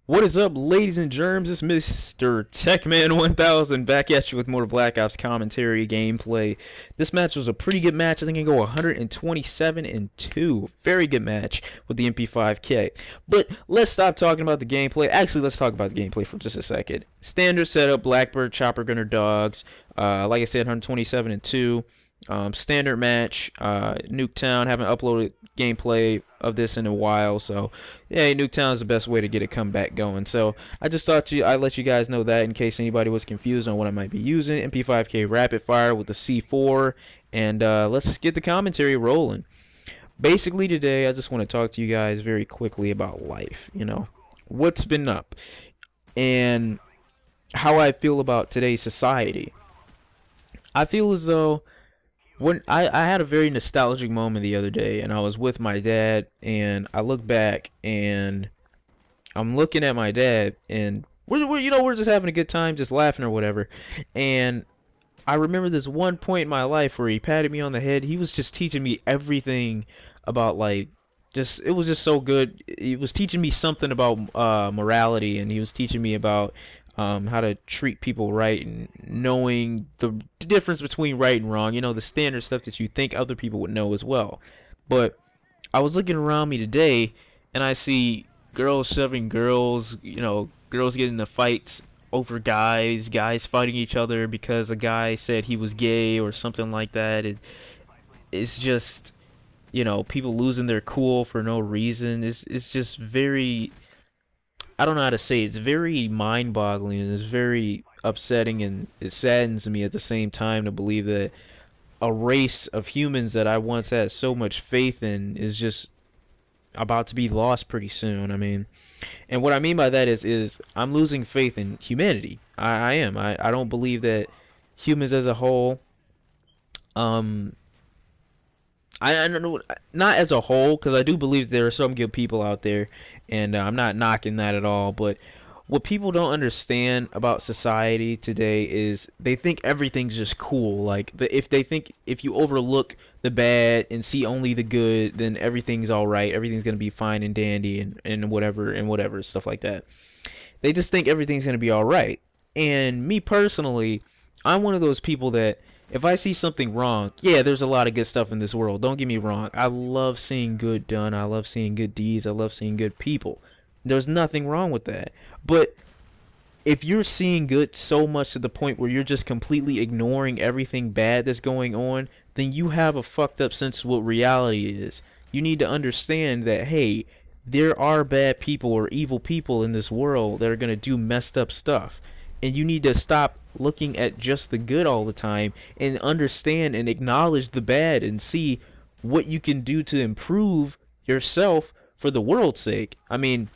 What is up, ladies and germs? It's Mr. Techman 1000 back at you with more Black Ops commentary gameplay. This match was a pretty good match. I think I go 127-2. Very good match with the MP5K. But let's stop talking about the gameplay. Actually, let's talk about the gameplay for just a second. Standard setup: Blackbird, Chopper, Gunner, Dogs. Like I said, 127-2. Standard match. Nuketown. Haven't uploaded gameplay of this in a while, so yeah, Nuketown is the best way to get a comeback going. So I just thought I'd let you guys know that in case anybody was confused on what I might be using. MP5K rapid fire with the C4, and let's get the commentary rolling. Basically today I just want to talk to you guys very quickly about life, what's been up and how I feel about today's society. I feel as though when I had a very nostalgic moment the other day, and I was with my dad, and I look back and I'm looking at my dad, and we're just having a good time, just laughing or whatever. And I remember this one point in my life where he patted me on the head. He was just teaching me everything about, like, it was just so good. He was teaching me something about morality, and he was teaching me about how to treat people right, and knowing the difference between right and wrong, the standard stuff that you think other people would know as well. But I was looking around me today, and I see girls shoving girls, girls getting into fights over guys fighting each other because a guy said he was gay or something like that. It's just, people losing their cool for no reason. It's just very, I don't know how to say it. It's very mind-boggling, and it's very upsetting, and it saddens me at the same time to believe that a race of humans that I once had so much faith in is just about to be lost pretty soon. I mean, and what I mean by that is I'm losing faith in humanity. I am. I don't believe that humans as a whole, I don't know, not as a whole, because I do believe there are some good people out there, and I'm not knocking that at all. But what people don't understand about society today is they think everything's just cool. Like, if you overlook the bad and see only the good, then everything's all right. Everything's gonna be fine and dandy, and whatever stuff like that. They just think everything's gonna be all right. And me personally, I'm one of those people that, if I see something wrong, yeah, there's a lot of good stuff in this world. Don't get me wrong. I love seeing good done. I love seeing good deeds. I love seeing good people. There's nothing wrong with that. But if you're seeing good so much to the point where you're just completely ignoring everything bad that's going on, then you have a fucked up sense of what reality is. You need to understand that, hey, there are bad people or evil people in this world that are going to do messed up stuff. And you need to stop looking at just the good all the time and understand and acknowledge the bad and see what you can do to improve yourself for the world's sake. I mean,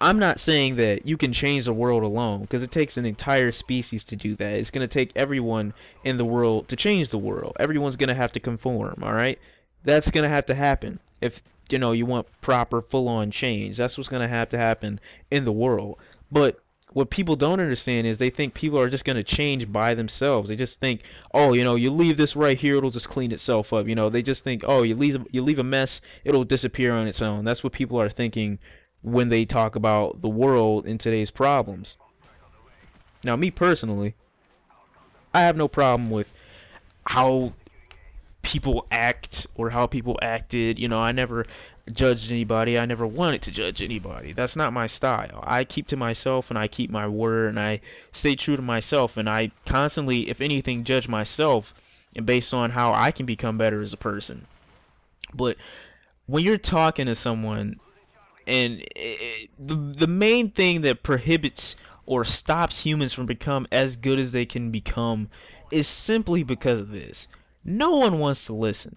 I'm not saying that you can change the world alone, because it takes an entire species to do that. It's going to take everyone in the world to change the world. Everyone's going to have to conform, alright? That's going to have to happen if, you want proper full-on change. That's what's going to have to happen in the world. But what people don't understand is they think people are just going to change by themselves. They just think, oh, you leave this right here, it'll just clean itself up. They just think, oh, you leave a mess, it'll disappear on its own. That's what people are thinking when they talk about the world and today's problems. Now, me personally, I have no problem with how people act or how people acted. I never judged anybody. I never wanted to judge anybody. That's not my style. I keep to myself, and I keep my word, and I stay true to myself, and I constantly, if anything, judge myself and based on how I can become better as a person. But when you're talking to someone, and the main thing that prohibits or stops humans from becoming as good as they can become is simply because of this. No one wants to listen.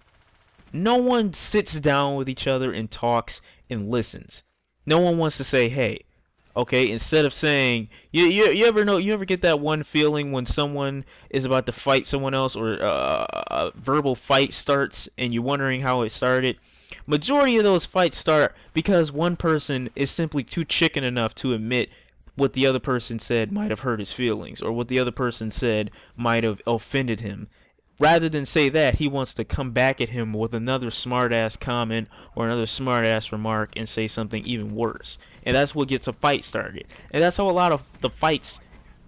No one sits down with each other and talks and listens. No one wants to say, hey, okay, instead of saying, you ever get that one feeling when someone is about to fight someone else, or a verbal fight starts and you're wondering how it started? Majority of those fights start because one person is simply too chicken enough to admit what the other person said might have hurt his feelings, or what the other person said might have offended him. Rather than say that, he wants to come back at him with another smart-ass comment or another smart-ass remark and say something even worse. And that's what gets a fight started. And that's how a lot of the fights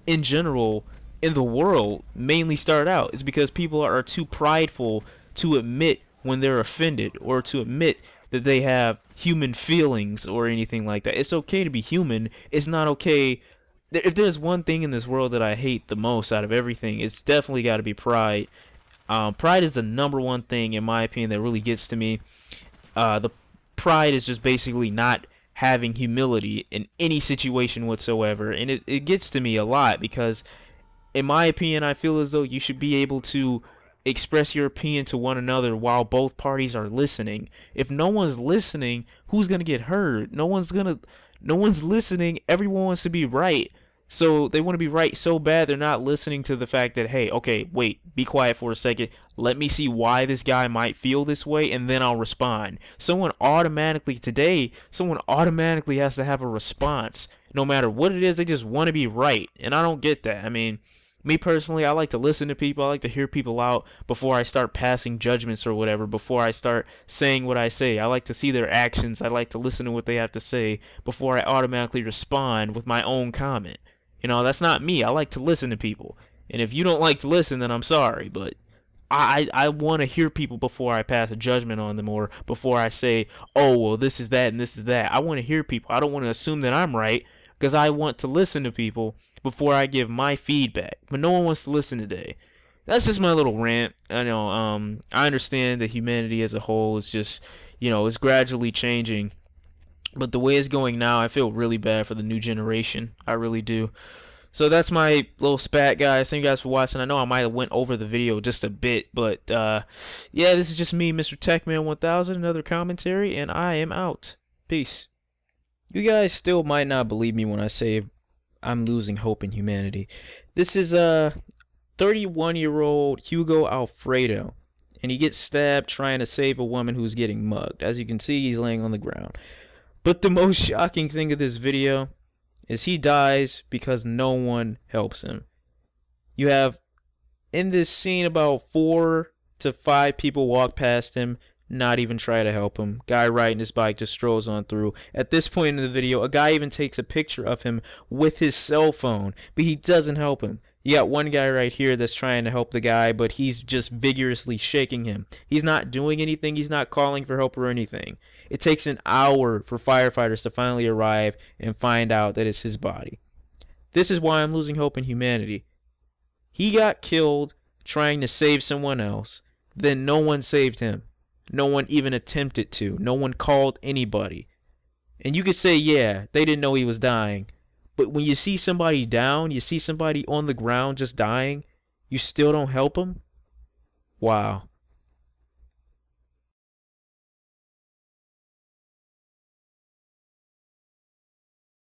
in general in the world mainly start out. Is because people are too prideful to admit when they're offended or to admit that they have human feelings or anything like that. It's okay to be human. It's not okay. If there's one thing in this world that I hate the most out of everything, it's definitely got to be pride. Pride is the number one thing, in my opinion, that really gets to me. The pride is just basically not having humility in any situation whatsoever. And it gets to me a lot because, in my opinion, I feel as though you should be able to express your opinion to one another while both parties are listening. If no one's listening, who's going to get heard? No one's listening. Everyone wants to be right. So they want to be right so bad they're not listening to the fact that, hey, okay, wait, be quiet for a second. Let me see why this guy might feel this way, and then I'll respond. Someone automatically has to have a response. No matter what it is, they just want to be right. And I don't get that. I mean, me personally, I like to listen to people. I like to hear people out before I start passing judgments or whatever, before I start saying what I say. I like to see their actions. I like to listen to what they have to say before I automatically respond with my own comment. You know, that's not me. I like to listen to people. And if you don't like to listen, then I'm sorry. But I want to hear people before I pass a judgment on them or before I say, oh, well, this is that and this is that. I want to hear people. I don't want to assume that I'm right because I want to listen to people before I give my feedback. But no one wants to listen today. That's just my little rant. I know, I understand that humanity as a whole is just, you know, it's gradually changing. But the way it's going now, I feel really bad for the new generation. I really do. So that's my little spat, guys. Thank you guys for watching. I know I might have went over the video just a bit, but yeah, this is just me, Mr. Techman1000, another commentary, and I am out. Peace. You guys still might not believe me when I say I'm losing hope in humanity. This is 31-year-old Hugo Alfredo, and he gets stabbed trying to save a woman who's getting mugged. As you can see, he's laying on the ground. But the most shocking thing of this video is he dies because no one helps him. You have in this scene about 4 to 5 people walk past him, not even try to help him. Guy riding his bike just strolls on through. At this point in the video, a guy even takes a picture of him with his cell phone, but he doesn't help him. You got one guy right here that's trying to help the guy, but he's just vigorously shaking him. He's not doing anything. He's not calling for help or anything. It takes an hour for firefighters to finally arrive and find out that it's his body. This is why I'm losing hope in humanity. He got killed trying to save someone else. Then no one saved him. No one even attempted to. No one called anybody. And you could say, yeah, they didn't know he was dying. But when you see somebody down, you see somebody on the ground just dying, you still don't help them? Wow.